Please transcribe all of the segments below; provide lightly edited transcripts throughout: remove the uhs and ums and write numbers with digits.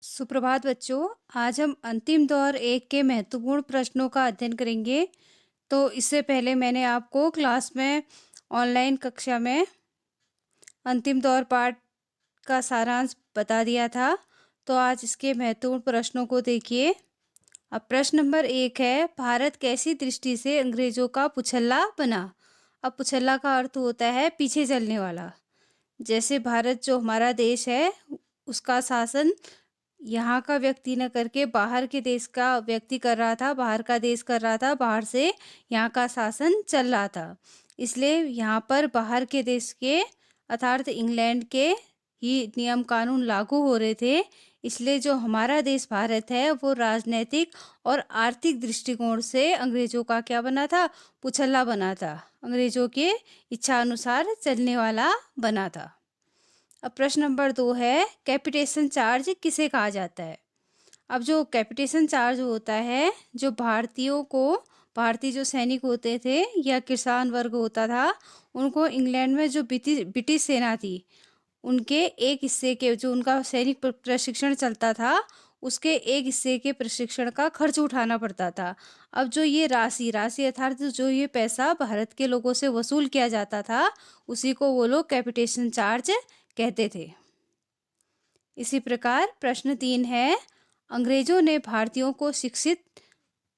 सुप्रभात बच्चों। आज हम अंतिम दौर एक के महत्वपूर्ण प्रश्नों का अध्ययन करेंगे। तो इससे पहले मैंने आपको क्लास में ऑनलाइन कक्षा में अंतिम दौर पाठ का सारांश बता दिया था। तो आज इसके महत्वपूर्ण प्रश्नों को देखिए। अब प्रश्न नंबर 1 है, भारत कैसी दृष्टि से अंग्रेजों का पुछल्ला बना। अब पुछल्ला का अर्थ होता है पीछे चलने वाला। जैसे भारत जो हमारा देश है, उसका शासन यहाँ का व्यक्ति न करके बाहर के देश का व्यक्ति कर रहा था, बाहर का देश कर रहा था, बाहर से यहाँ का शासन चल रहा था। इसलिए यहाँ पर बाहर के देश के अर्थात इंग्लैंड के ही नियम कानून लागू हो रहे थे। इसलिए जो हमारा देश भारत है वो राजनीतिक और आर्थिक दृष्टिकोण से अंग्रेजों का क्या बना था? पुछल्ला बना था। अंग्रेजों के इच्छा अनुसार चलने वाला बना था। अब प्रश्न नंबर 2 है, कैपिटेशन चार्ज किसे कहा जाता है। अब जो कैपिटेशन चार्ज होता है, जो भारतीय जो सैनिक होते थे या किसान वर्ग होता था, उनको इंग्लैंड में जो ब्रिटिश सेना थी, उनके एक हिस्से के जो उनका सैनिक प्रशिक्षण चलता था, उसके एक हिस्से के प्रशिक्षण का खर्च उठाना पड़ता था। अब जो ये राशि अर्थात जो ये पैसा भारत के लोगों से वसूल किया जाता था, उसी को वो लोग कैपिटेशन चार्ज कहते थे। इसी प्रकार प्रश्न 3 है, अंग्रेजों ने भारतीयों को शिक्षित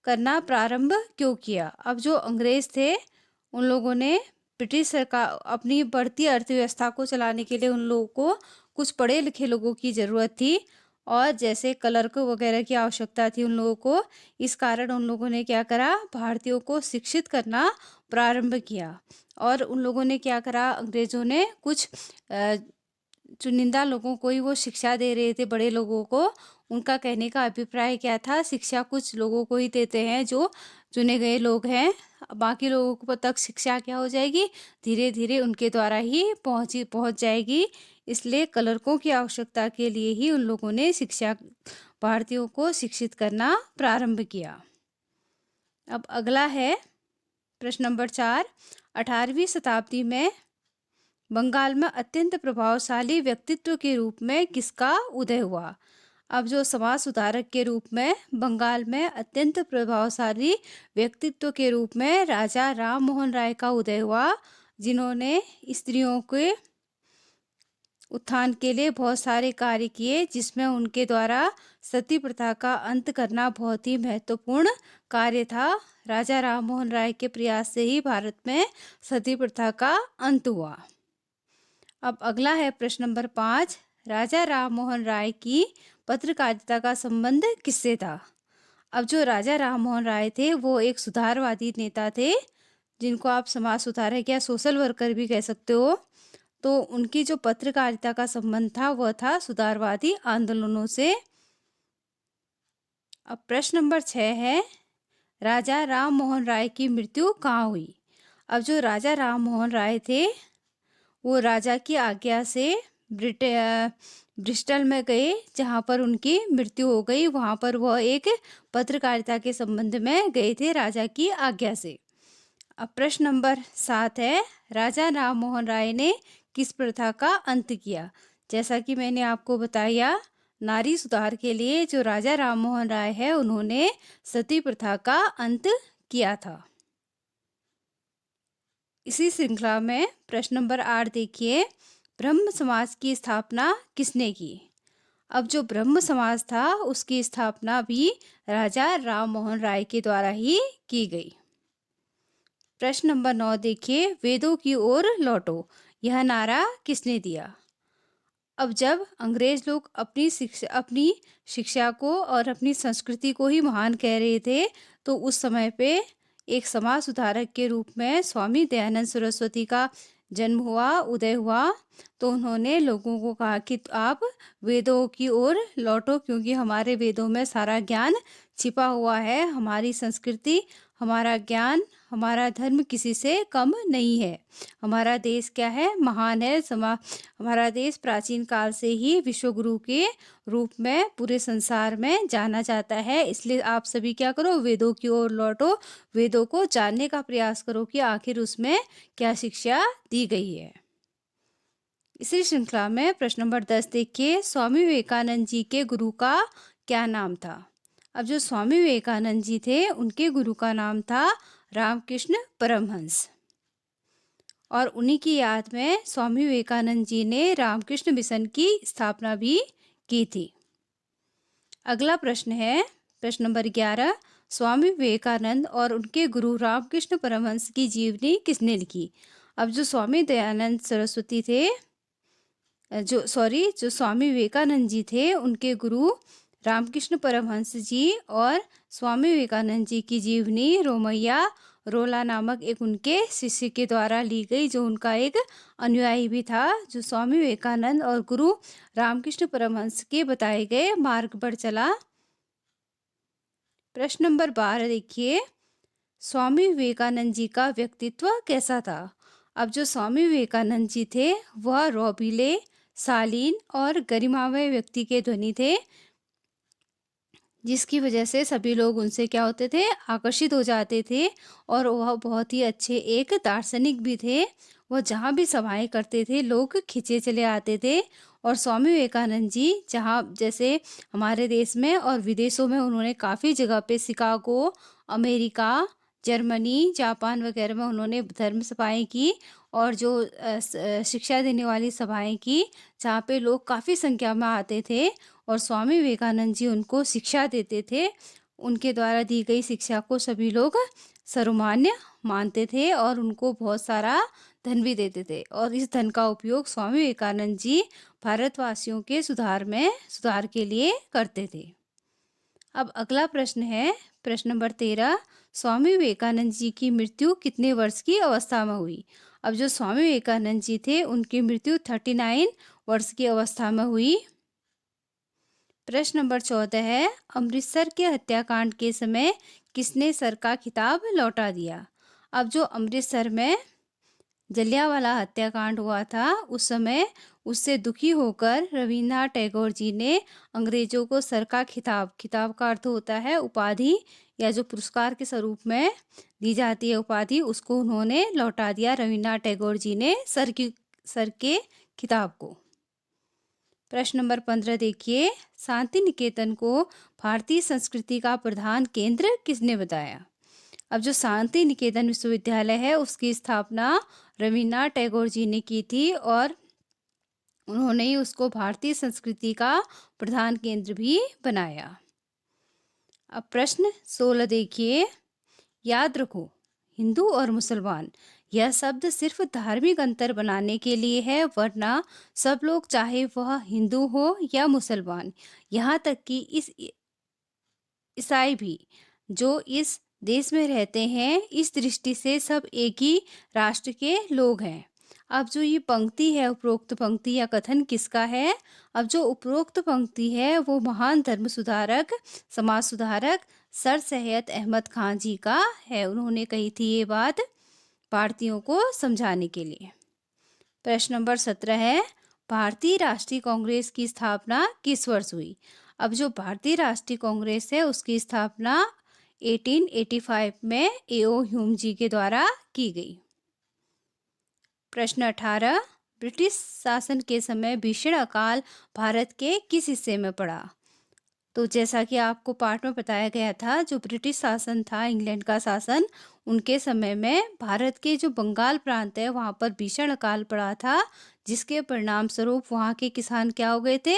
करना प्रारंभ क्यों किया। अब जो अंग्रेज थे, उन लोगों ने ब्रिटिश सरकार अपनी बढ़ती अर्थव्यवस्था को चलाने के लिए उन लोगों को कुछ पढ़े लिखे लोगों की ज़रूरत थी, और जैसे क्लर्क वगैरह की आवश्यकता थी उन लोगों को। इस कारण उन लोगों ने क्या करा, भारतीयों को शिक्षित करना प्रारंभ किया। और उन लोगों ने क्या करा, अंग्रेजों ने कुछ चुनिंदा लोगों को ही वो शिक्षा दे रहे थे, बड़े लोगों को। उनका कहने का अभिप्राय क्या था, शिक्षा कुछ लोगों को ही देते हैं जो चुने गए लोग हैं, बाकी लोगों को तक शिक्षा क्या हो जाएगी, धीरे धीरे उनके द्वारा ही पहुंच जाएगी। इसलिए क्लर्कों की आवश्यकता के लिए ही उन लोगों ने भारतीयों को शिक्षित करना प्रारंभ किया। अब अगला है प्रश्न नंबर 4, 18वीं शताब्दी में बंगाल में अत्यंत प्रभावशाली व्यक्तित्व के रूप में किसका उदय हुआ। अब जो समाज सुधारक के रूप में बंगाल में अत्यंत प्रभावशाली व्यक्तित्व के रूप में राजा राम मोहन राय का उदय हुआ, जिन्होंने स्त्रियों के उत्थान के लिए बहुत सारे कार्य किए, जिसमें उनके द्वारा सती प्रथा का अंत करना बहुत ही महत्वपूर्ण कार्य था। राजा राम मोहन राय के प्रयास से ही भारत में सती प्रथा का अंत हुआ। अब अगला है प्रश्न नंबर 5, राजा राम मोहन राय की पत्रकारिता का संबंध किससे था। अब जो राजा राम मोहन राय थे वो एक सुधारवादी नेता थे, जिनको आप समाज सुधारक या सोशल वर्कर भी कह सकते हो। तो उनकी जो पत्रकारिता का संबंध था वह था सुधारवादी आंदोलनों से। अब प्रश्न नंबर 6 है, राजा राम मोहन राय की मृत्यु कहाँ हुई। अब जो राजा राम मोहन राय थे वो राजा की आज्ञा से ब्रिस्टल में गए, जहाँ पर उनकी मृत्यु हो गई। वहाँ पर वह एक पत्रकारिता के संबंध में गए थे राजा की आज्ञा से। अब प्रश्न नंबर 7 है, राजा राम मोहन राय ने किस प्रथा का अंत किया। जैसा कि मैंने आपको बताया, नारी सुधार के लिए जो राजा राम मोहन राय है, उन्होंने सती प्रथा का अंत किया था। इसी श्रृंखला में प्रश्न नंबर 8 देखिए, ब्रह्म समाज की स्थापना किसने की। अब जो ब्रह्म समाज था उसकी स्थापना भी राजा राम मोहन राय के द्वारा ही की गई। प्रश्न नंबर 9 देखिए, वेदों की ओर लौटो, यह नारा किसने दिया। अब जब अंग्रेज लोग अपनी शिक्षा को और अपनी संस्कृति को ही महान कह रहे थे, तो उस समय पे एक समाज सुधारक के रूप में स्वामी दयानंद सरस्वती का जन्म हुआ, उदय हुआ। तो उन्होंने लोगों को कहा कि आप वेदों की ओर लौटो, क्योंकि हमारे वेदों में सारा ज्ञान छिपा हुआ है। हमारी संस्कृति, हमारा ज्ञान, हमारा धर्म किसी से कम नहीं है। हमारा देश क्या है, महान है। हमारा देश प्राचीन काल से ही विश्व गुरु के रूप में पूरे संसार में जाना जाता है। इसलिए आप सभी क्या करो, वेदों की ओर लौटो, वेदों को जानने का प्रयास करो कि आखिर उसमें क्या शिक्षा दी गई है। इसी श्रृंखला में प्रश्न नंबर 10 देखिए, स्वामी विवेकानंद जी के गुरु का क्या नाम था? अब जो स्वामी विवेकानंद जी थे उनके गुरु का नाम था रामकृष्ण परमहंस, और उन्हीं की याद में स्वामी विवेकानंद जी ने रामकृष्ण मिशन की स्थापना भी की थी। अगला प्रश्न है प्रश्न नंबर 11, स्वामी विवेकानंद और उनके गुरु रामकृष्ण परमहंस की जीवनी किसने लिखी? अब जो स्वामी दयानंद सरस्वती थे, जो स्वामी विवेकानंद जी थे उनके गुरु रामकृष्ण परमहंस जी, और स्वामी विवेकानंद जी की जीवनी रोमैया रोला नामक एक उनके शिष्य के द्वारा ली गई, जो उनका एक अनुयायी भी था, जो स्वामी विवेकानंद और गुरु रामकृष्ण परमहंस के बताए गए मार्ग पर चला। प्रश्न नंबर 12 देखिए, स्वामी विवेकानंद जी का व्यक्तित्व कैसा था? अब जो स्वामी विवेकानंद जी थे वह रोबीले, शालीन और गरिमामय व्यक्ति के धनी थे, जिसकी वजह से सभी लोग उनसे क्या होते थे, आकर्षित हो जाते थे। और वह बहुत ही अच्छे एक दार्शनिक भी थे। वह जहाँ भी सभाएं करते थे लोग खिंचे चले आते थे। और स्वामी विवेकानंद जी जहाँ जैसे हमारे देश में और विदेशों में उन्होंने काफ़ी जगह पे शिकागो, अमेरिका, जर्मनी, जापान वगैरह में उन्होंने धर्म सभाएं की, और जो शिक्षा देने वाली सभाएं की, जहाँ पे लोग काफ़ी संख्या में आते थे और स्वामी विवेकानंद जी उनको शिक्षा देते थे। उनके द्वारा दी गई शिक्षा को सभी लोग सर्वमान्य मानते थे और उनको बहुत सारा धन भी देते थे, और इस धन का उपयोग स्वामी विवेकानंद जी भारतवासियों के सुधार के लिए करते थे। अब अगला प्रश्न है प्रश्न नंबर 13, स्वामी विवेकानंद जी की मृत्यु कितने वर्ष की अवस्था में हुई? अब जो स्वामी विवेकानंद जी थे उनकी मृत्यु 39 वर्ष की अवस्था में हुई। प्रश्न नंबर 14 है, अमृतसर के हत्याकांड के समय किसने सर का खिताब लौटा दिया? अब जो अमृतसर में जलियांवाला हत्याकांड हुआ था उस समय उससे दुखी होकर रविन्द्रनाथ टैगोर जी ने अंग्रेजों को सर का खिताब का अर्थ होता है उपाधि, या जो पुरस्कार के स्वरूप में दी जाती है उपाधि, उसको उन्होंने लौटा दिया रविन्द्रनाथ टैगोर जी ने सर के खिताब को। प्रश्न नंबर 15 देखिए, शांति निकेतन को भारतीय संस्कृति का प्रधान केंद्र किसने बताया? अब जो शांति निकेतन विश्वविद्यालय है उसकी स्थापना रविन्द्रनाथ टैगोर जी ने की थी, और उन्होंने ही उसको भारतीय संस्कृति का प्रधान केंद्र भी बनाया। अब प्रश्न 16 देखिए, याद रखो हिंदू और मुसलमान यह शब्द सिर्फ धार्मिक अंतर बनाने के लिए है, वरना सब लोग चाहे वह हिंदू हो या मुसलमान, यहाँ तक कि ईसाई भी जो इस देश में रहते हैं, इस दृष्टि से सब एक ही राष्ट्र के लोग हैं। अब जो ये पंक्ति है, उपरोक्त पंक्ति या कथन किसका है? अब जो उपरोक्त पंक्ति है वो महान धर्म सुधारक, समाज सुधारक सर सैयद अहमद खान जी का है। उन्होंने कही थी ये बात भारतीयों को समझाने के लिए। प्रश्न नंबर 17 है, भारतीय राष्ट्रीय कांग्रेस की स्थापना किस वर्ष हुई? अब जो भारतीय राष्ट्रीय कांग्रेस है उसकी स्थापना 1885 में एओ ह्यूम जी के द्वारा की गई। प्रश्न 18, ब्रिटिश शासन के समय भीषण अकाल भारत के किस हिस्से में पड़ा? तो जैसा कि आपको पाठ में बताया गया था, जो ब्रिटिश शासन था, इंग्लैंड का शासन, उनके समय में भारत के जो बंगाल प्रांत है वहाँ पर भीषण अकाल पड़ा था, जिसके परिणाम स्वरूप वहाँ के किसान क्या हो गए थे,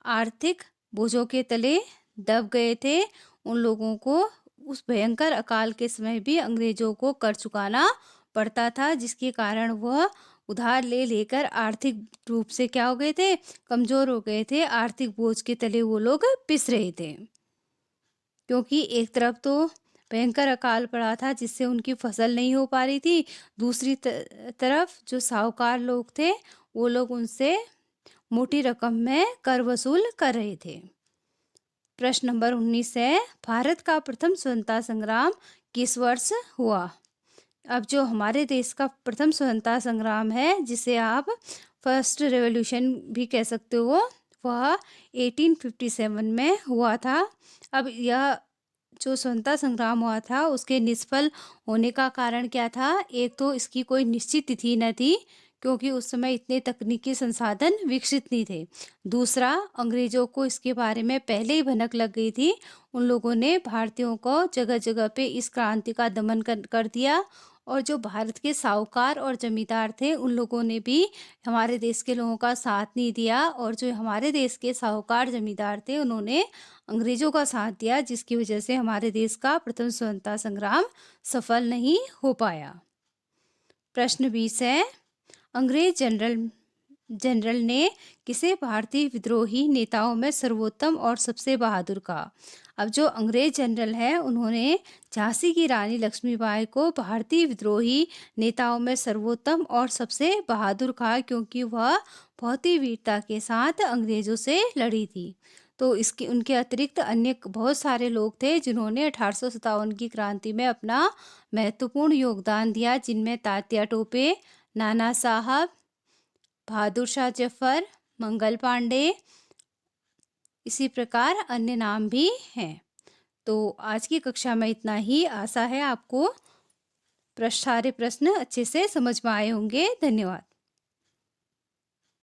आर्थिक बोझों के तले दब गए थे। उन लोगों को उस भयंकर अकाल के समय भी अंग्रेजों को कर चुकाना पड़ता था, जिसके कारण वह उधार ले लेकर आर्थिक रूप से क्या हो गए थे, कमजोर हो गए थे। आर्थिक बोझ के तले वो लोग पिस रहे थे, क्योंकि एक तरफ तो भयंकर अकाल पड़ा था जिससे उनकी फसल नहीं हो पा रही थी, दूसरी तरफ जो साहूकार लोग थे वो लोग उनसे मोटी रकम में कर वसूल कर रहे थे। प्रश्न नंबर 19 है, भारत का प्रथम स्वतंत्रता संग्राम किस वर्ष हुआ? अब जो हमारे देश का प्रथम स्वतंत्रता संग्राम है, जिसे आप फर्स्ट रेवोल्यूशन भी कह सकते हो, वह 1857 में हुआ था। अब यह जो स्वतंत्रता संग्राम हुआ था उसके निष्फल होने का कारण क्या था? एक तो इसकी कोई निश्चित तिथि न थी, क्योंकि उस समय इतने तकनीकी संसाधन विकसित नहीं थे। दूसरा, अंग्रेज़ों को इसके बारे में पहले ही भनक लग गई थी। उन लोगों ने भारतीयों को जगह-जगह पे इस क्रांति का दमन कर दिया और जो भारत के साहूकार और जमींदार थे, उन लोगों ने भी हमारे देश के लोगों का साथ नहीं दिया और जो हमारे देश के साहूकार जमींदार थे, उन्होंने अंग्रेज़ों का साथ दिया, जिसकी वजह से हमारे देश का प्रथम स्वतंत्रता संग्राम सफल नहीं हो पाया। प्रश्न 20 है, अंग्रेज जनरल जनरल ने किसे भारतीय विद्रोही नेताओं में सर्वोत्तम और सबसे बहादुर कहा? अब जो अंग्रेज जनरल है, उन्होंने झांसी की रानी लक्ष्मीबाई को भारतीय विद्रोही नेताओं में सर्वोत्तम और सबसे बहादुर कहा, क्योंकि वह बहुत ही वीरता के साथ अंग्रेजों से लड़ी थी। तो इसके उनके अतिरिक्त अन्य बहुत सारे लोग थे जिन्होंने 1857 की क्रांति में अपना महत्वपूर्ण योगदान दिया, जिनमें तात्या टोपे, नाना साहब, बहादुर शाह जफर, मंगल पांडे, इसी प्रकार अन्य नाम भी हैं। तो आज की कक्षा में इतना ही। आशा है आपको सारे प्रश्न अच्छे से समझ में आए होंगे। धन्यवाद।